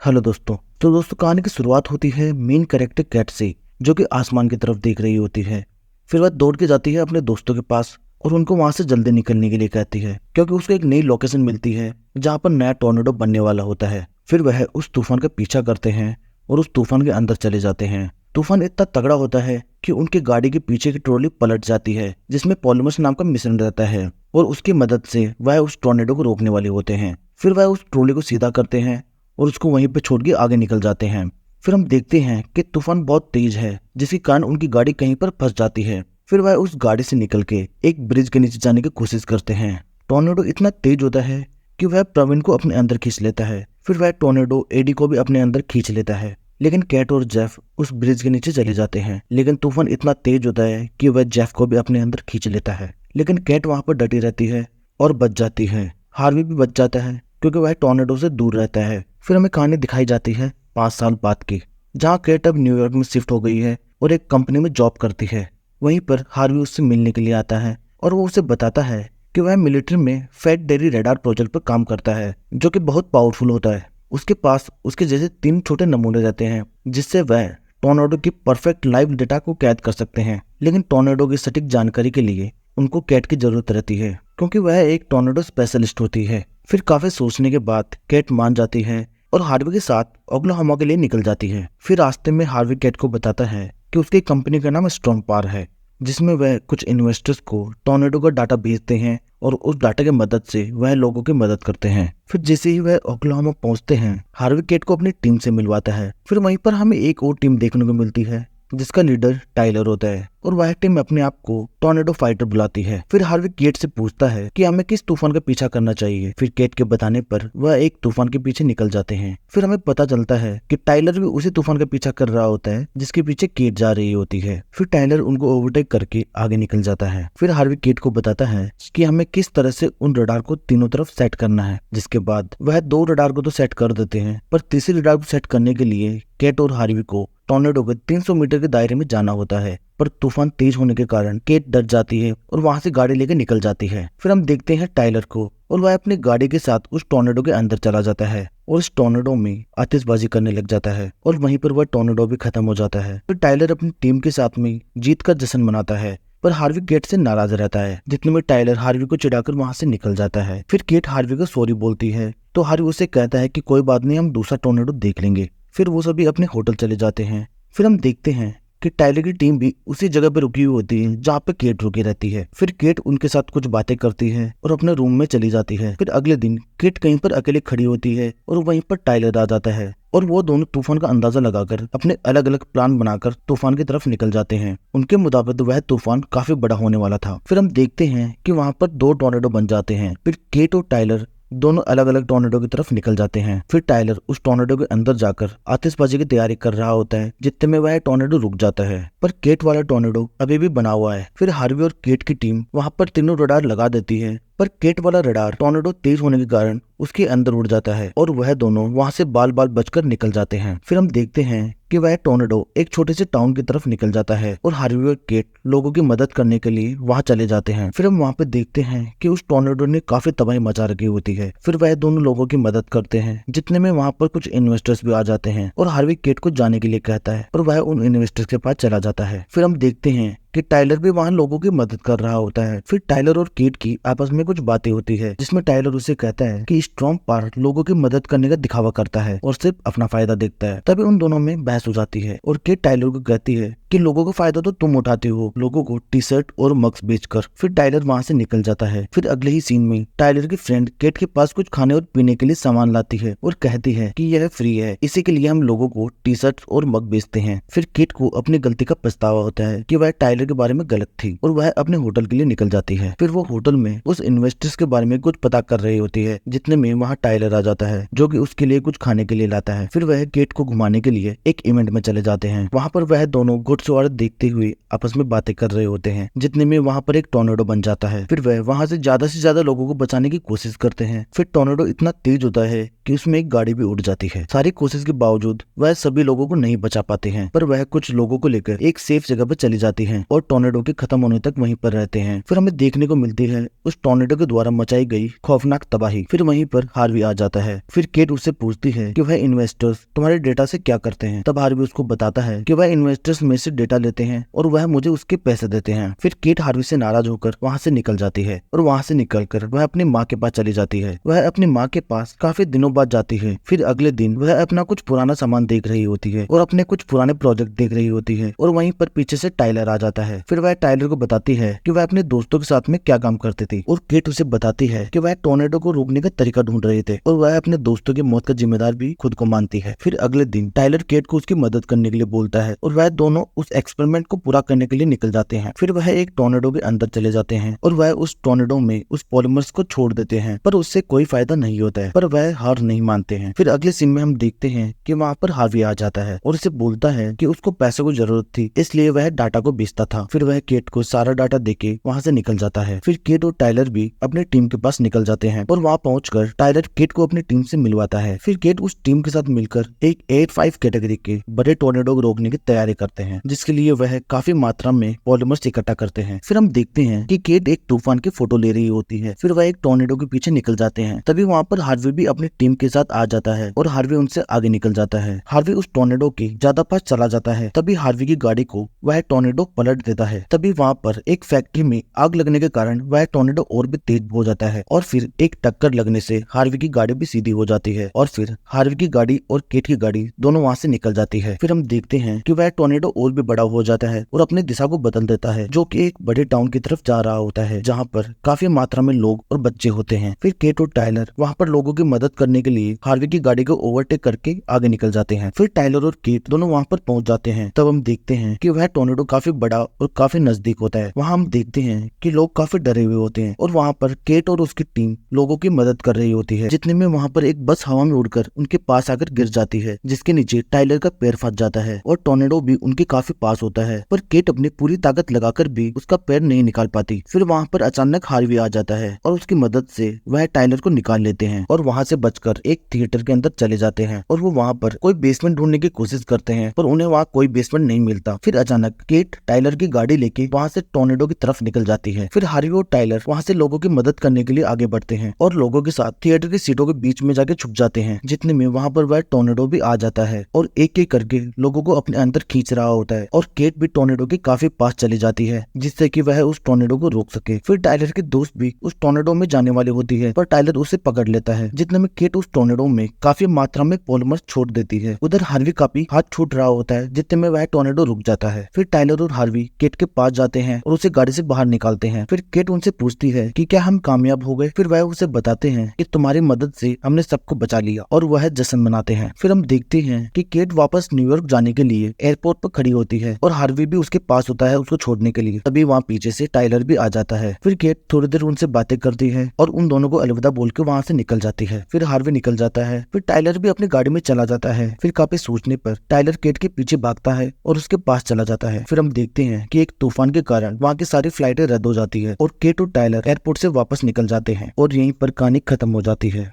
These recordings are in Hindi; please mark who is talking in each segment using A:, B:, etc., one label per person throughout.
A: हेलो दोस्तों। तो दोस्तों कहानी की शुरुआत होती है मेन कैरेक्टर कैट से, जो कि आसमान की तरफ देख रही होती है। फिर वह दौड़ के जाती है अपने दोस्तों के पास और उनको वहां से जल्दी निकलने के लिए कहती है, क्योंकि उसको एक नई लोकेशन मिलती है जहां पर नया टोर्नेडो बनने वाला होता है। फिर वह उस तूफान का पीछा करते हैं और उस तूफान के अंदर चले जाते हैं। तूफान इतना तगड़ा होता है कि उनकी गाड़ी के पीछे की ट्रॉली पलट जाती है, जिसमें पॉलीमर्स नाम का मिश्रण रहता है, और उसकी मदद से वह उस टोर्नेडो को रोकने वाले होते हैं। फिर वह उस ट्रॉली को सीधा करते हैं और उसको वहीं पे छोड़ के आगे निकल जाते हैं। फिर हम देखते हैं कि तूफान बहुत तेज है, जिसके कारण उनकी गाड़ी कहीं पर फंस जाती है। फिर वह उस गाड़ी से निकल के एक ब्रिज के नीचे जाने की कोशिश करते हैं। टोर्नेडो इतना तेज होता है कि वह प्रवीण को अपने अंदर खींच लेता है। फिर वह टोर्नेडो एडी को भी अपने अंदर खींच लेता है, लेकिन कैट और जेफ उस ब्रिज के नीचे चले जाते हैं। लेकिन तूफान इतना तेज होता है कि वह जेफ को भी अपने अंदर खींच लेता है, लेकिन कैट वहां पर डटी रहती है और बच जाती है। हार्वी भी बच जाता है क्योंकि वह टोर्नेडो से दूर रहता है। फिर हमें कहानी दिखाई जाती है 5 साल बाद की, जहाँ केट अब न्यूयॉर्क में शिफ्ट हो गई है और एक कंपनी में जॉब करती है। वहीं पर हार्वी उससे मिलने के लिए आता है और वो उसे बताता है कि वह मिलिट्री में फेट डेरी रेडार प्रोजेक्ट पर काम करता है, जो कि बहुत पावरफुल होता है। उसके पास उसके जैसे 3 छोटे नमूने रहते हैं, जिससे वह टोर्नेडो की परफेक्ट लाइव डेटा को कैद कर सकते हैं। लेकिन टोर्नेडो की सटीक जानकारी के लिए उनको कैट की जरूरत रहती है, क्योंकि वह एक टोर्नेडो स्पेशलिस्ट होती है। फिर काफी सोचने के बाद कैट मान जाती है और हार्वी के साथ ओक्लाहोमा के लिए निकल जाती है। फिर रास्ते में हार्वी कैट को बताता है कि उसकी कंपनी का नाम स्ट्रॉन्ग पावर है, जिसमें वह कुछ इन्वेस्टर्स को टोर्नेडो का डाटा भेजते हैं और उस डाटा की मदद से वह लोगों की मदद करते हैं। फिर जैसे ही वह ओक्लाहोमा पहुंचते हैं, हार्वी कैट को अपनी टीम से मिलवाता है। फिर वहीं पर हमें एक और टीम देखने को मिलती है, जिसका लीडर टाइलर होता है, और वह टीम अपने आप को टोर्नेडो फाइटर बुलाती है। फिर हार्वी केट से पूछता है कि हमें किस तूफान का पीछा करना चाहिए। फिर केट के बताने पर वह एक तूफान के पीछे निकल जाते हैं। फिर हमें पता चलता है कि टाइलर भी उसी तूफान का पीछा कर रहा होता है जिसके पीछे केट जा रही होती है। फिर टाइलर उनको ओवरटेक करके आगे निकल जाता है। फिर हार्वी केट को बताता है कि हमें किस तरह से उन रडार को तीनों तरफ सेट करना है, जिसके बाद वह 2 रडार को तो सेट कर देते हैं, पर तीसरी रडार को सेट करने के लिए केट और हार्वी को टोर्नेडो के 300 मीटर के दायरे में जाना होता है। पर तूफान तेज होने के कारण केट डर जाती है और वहां से गाड़ी लेकर निकल जाती है। फिर हम देखते हैं टाइलर को, और वह अपनी गाड़ी के साथ उस टोर्नेडो के अंदर चला जाता है और उस टोर्नेडो में आतिशबाजी करने लग जाता है, और वहीं पर वह टोर्नेडो भी खत्म हो जाता है। फिर टाइलर अपनी टीम के साथ में जीत का जश्न मनाता है, पर हार्वी केट से नाराज रहता है, जितने में टाइलर हार्वी को चिढ़ाकर वहां से निकल जाता है। फिर केट हार्वी को सॉरी बोलती है, तो हार्वी उसे कहता है कि कोई बात नहीं, हम दूसरा टोर्नेडो देख लेंगे। फिर वो सभी अपने होटल चले जाते हैं। फिर हम देखते हैं कि टाइलर की टीम भी उसी जगह पर रुकी हुई होती है जहाँ पे केट रुकी रहती है। फिर केट उनके साथ कुछ बातें करती है और अपने रूम में चली जाती है। फिर अगले दिन केट कहीं पर अकेले खड़ी होती है और वहीं पर टाइलर आ जाता है, और वो दोनों तूफान का अंदाजा लगाकर अपने अलग अलग प्लान बनाकर तूफान की तरफ निकल जाते हैं। उनके मुताबिक वह तूफान काफी बड़ा होने वाला था। फिर हम देखते हैं कि वहाँ पर 2 टोर्नेडो बन जाते हैं। फिर केट और टाइलर दोनों अलग अलग टोर्नेडो की तरफ निकल जाते हैं। फिर टाइलर उस टोर्नेडो के अंदर जाकर आतिशबाजी की तैयारी कर रहा होता है, जितने में वह टोर्नेडो रुक जाता है, पर केट वाला टोर्नेडो अभी भी बना हुआ है। फिर हार्वी और केट की टीम वहां पर तीनों रडार लगा देती है, पर केट वाला रडार टोर्नेडो तेज होने के कारण उसके अंदर उड़ जाता है और वह दोनों वहां से बाल बाल बचकर निकल जाते हैं। फिर हम देखते हैं कि वह टोर्नेडो एक छोटे से टाउन की तरफ निकल जाता है और हार्वी और केट लोगों की मदद करने के लिए वहां चले जाते हैं। फिर हम वहां पे देखते हैं कि उस टोर्नेडो ने काफी तबाही मचा रखी होती है। फिर वह दोनों लोगों की मदद करते हैं, जितने में वहां पर कुछ इन्वेस्टर्स भी आ जाते हैं, और हार्वी केट को जाने के लिए कहता है और वह उन इन्वेस्टर्स के पास चला जाता है। फिर हम देखते हैं कि टाइलर भी वहां लोगों की मदद कर रहा होता है। फिर टाइलर और केट की आपस में कुछ बातें होती है, जिसमें टाइलर उसे कहता है कि स्ट्रॉन्ग पावर लोगों की मदद करने का दिखावा करता है और सिर्फ अपना फायदा देखता है। तभी उन दोनों में बहस हो जाती है और केट टाइलर को कहती है कि लोगों का फायदा तो तुम उठाते हो, लोगों को टी शर्ट और मग्स बेचकर। फिर टाइलर वहां से निकल जाता है। फिर अगले ही सीन में टाइलर की फ्रेंड केट के पास कुछ खाने और पीने के लिए सामान लाती है और कहती है कि यह फ्री है, इसी के लिए हम लोगों को टी शर्ट और मग बेचते हैं। फिर केट को अपनी गलती का पछतावा होता है कि वह टाइलर के बारे में गलत थी और वह अपने होटल के लिए निकल जाती है। फिर वो होटल में उस इन्वेस्टर्स के बारे में कुछ पता कर रही होती है, जितने में वहाँ टाइलर आ जाता है, जो कि उसके लिए कुछ खाने के लिए लाता है। फिर वह केट को घुमाने के लिए एक इवेंट में चले जाते हैं। वहाँ पर वह दोनों बोट से औरत देखते हुए आपस में बातें कर रहे होते हैं। जितने में वहाँ पर एक टोर्नेडो बन जाता है। फिर वह वहाँ से ज्यादा लोगों को बचाने की कोशिश करते हैं। फिर टोर्नेडो इतना तेज होता है कि उसमें एक गाड़ी भी उड़ जाती है। सारी कोशिश के बावजूद वह सभी लोगों को नहीं बचा पाते हैं, पर वह कुछ लोगों को लेकर एक सेफ जगह पर चली जाती है और टोर्नेडो के खत्म होने तक वहीं पर रहते हैं। फिर हमें देखने को मिलती है उस टोर्नेडो के द्वारा मचाई गई खौफनाक तबाही। फिर वहीं पर हार्वी आ जाता है। फिर केट उससे पूछती है कि वह इन्वेस्टर्स तुम्हारे डेटा से क्या करते हैं। तब हार्वी उसको बताता है कि वह इन्वेस्टर्स में से डेटा लेते हैं और वह मुझे उसके पैसे देते हैं। फिर केट हार्वी से नाराज होकर वहाँ से निकल जाती है और वहाँ से निकलकर वह अपनी माँ के पास चली जाती है। वह अपनी माँ के पास काफी दिनों बाद जाती है। फिर अगले दिन वह अपना कुछ पुराना सामान देख रही होती है और अपने कुछ पुराने प्रोजेक्ट देख रही होती है और वहीं पर पीछे से टाइलर आ जाता है। फिर वह टाइलर को बताती है कि वह अपने दोस्तों के साथ में क्या काम करती थी और केट उसे बताती है कि वह टोर्नेडो को रोकने का तरीका ढूंढ रहे थे और वह अपने दोस्तों की मौत का जिम्मेदार भी खुद को मानती है। फिर अगले दिन टाइलर केट को उसकी मदद करने के लिए बोलता है और वह दोनों उस एक्सपेरिमेंट को पूरा करने के लिए निकल जाते हैं। फिर वह एक टोर्नेडो के अंदर चले जाते हैं और वह उस टोर्नेडो में उस पॉलीमर्स को छोड़ देते हैं, पर उससे कोई फायदा नहीं होता है, पर वह हार नहीं मानते हैं। फिर अगले सीन में हम देखते हैं कि वहाँ पर हार्वी आ जाता है और उसे बोलता है कि उसको पैसे को जरूरत थी, इसलिए वह डाटा को बेचता था। फिर वह केट को सारा डाटा देके वहाँ से निकल जाता है। फिर केट और टाइलर भी अपनी टीम के पास निकल जाते हैं और वहाँ पहुंचकर टाइलर केट को अपनी टीम से मिलवाता है। फिर केट उस टीम के साथ मिलकर एक 8-5 कैटेगरी के बड़े टोर्नेडो को रोकने की तैयारी करते हैं, जिसके लिए वह काफी मात्रा में पॉलीमर्स इकट्ठा करते हैं। फिर हम देखते हैं कि केट एक तूफान की फोटो ले रही होती है। फिर वह एक टोर्नेडो के पीछे निकल जाते हैं। तभी वहाँ पर हार्वी भी अपनी टीम के साथ आ जाता है और हार्वी उनसे आगे निकल जाता है। हार्वी उस टोर्नेडो के ज्यादा पास चला जाता है। तभी हार्वी की गाड़ी को वह टोर्नेडो पलट देता है। तभी वहाँ पर एक फैक्ट्री में आग लगने के कारण वह टोर्नेडो और भी तेज हो जाता है और फिर एक टक्कर लगने से हार्वी की गाड़ी भी सीधी हो जाती है और फिर हार्वी की गाड़ी और केट की गाड़ी दोनों वहाँ से निकल जाती है। फिर हम देखते हैं कि वह टोर्नेडो और भी बड़ा हो जाता है और अपनी दिशा को बदल देता है, जो कि एक बड़े टाउन की तरफ जा रहा होता है, जहाँ पर काफी मात्रा में लोग और बच्चे होते हैं। फिर केट और टाइलर वहाँ पर लोगों की मदद करने के लिए हार्वी की गाड़ी को ओवरटेक करके आगे निकल जाते हैं। फिर टाइलर और केट दोनों वहाँ पर पहुंच जाते हैं। तब हम देखते हैं कि वह टोर्नेडो काफी बड़ा और काफी नजदीक होता है। वहाँ हम देखते हैं कि लोग काफी डरे हुए होते हैं और वहाँ पर केट और उसकी टीम लोगों की मदद कर रही होती है। जितने में वहाँ पर एक बस हवा में उड़कर उनके पास आकर गिर जाती है, जिसके नीचे टाइलर का पैर फंस जाता है और टोर्नेडो भी उनके काफी पास होता है, पर केट अपनी पूरी ताकत लगाकर भी उसका पैर नहीं निकाल पाती। फिर वहाँ पर अचानक हार्वी आ जाता है और उसकी मदद से वह टाइलर को निकाल लेते हैं और वहाँ से बचकर एक थिएटर के अंदर चले जाते हैं और वो वहाँ पर कोई बेसमेंट ढूंढने की कोशिश करते हैं, पर उन्हें वहाँ कोई बेसमेंट नहीं मिलता। फिर अचानक केट टाइलर की गाड़ी लेके वहाँ से टोर्नेडो की तरफ निकल जाती है। फिर हार्वी और टाइलर वहाँ से लोगों की मदद करने के लिए आगे बढ़ते हैं और लोगों के साथ थिएटर की सीटों के बीच में जाके छुप जाते हैं। जितने में वहाँ पर वह टोर्नेडो भी आ जाता है और एक एक करके लोगों को अपने अंदर खींच रहा होता है और केट भी टोर्नेडो के काफी पास चली जाती है, जिससे कि वह उस टोर्नेडो को रोक सके। फिर टाइलर के दोस्त भी उस टोर्नेडो में जाने वाली होती है, पर टाइलर उसे पकड़ लेता है। जितने में केट उस टोर्नेडो में काफी मात्रा में पॉलीमर्स छोड़ देती है। उधर हार्वी का भी हाथ छूट रहा होता है, जितने में वह टोर्नेडो रुक जाता है। फिर टाइलर और हार्वी केट के पास जाते हैं और उसे गाड़ी से बाहर निकालते हैं। फिर केट उनसे पूछती है कि क्या हम कामयाब हो गए। फिर वह उसे बताते हैं कि तुम्हारी मदद से हमने सबको बचा लिया और वह जश्न मनाते हैं। फिर हम देखते हैं कि केट वापस न्यूयॉर्क जाने के लिए एयरपोर्ट पर खड़ी होती है और हार्वी भी उसके पास होता है उसको छोड़ने के लिए। तभी वहाँ पीछे से टाइलर भी आ जाता है। फिर केट थोड़ी देर उनसे बातें करती है और उन दोनों को अलविदा बोल के वहाँ से निकल जाती है। फिर हार्वी निकल जाता है। फिर टाइलर भी अपनी गाड़ी में चला जाता है। फिर काफी सोचने पर टाइलर केट के पीछे भागता है और उसके पास चला जाता है। फिर हम देखते हैं कि एक तूफान के कारण वहाँ की सारी फ्लाइटें रद्द हो जाती है और केट और टाइलर एयरपोर्ट से वापस निकल जाते हैं और यहीं पर कहानी खत्म हो जाती है।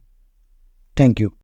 A: Thank you.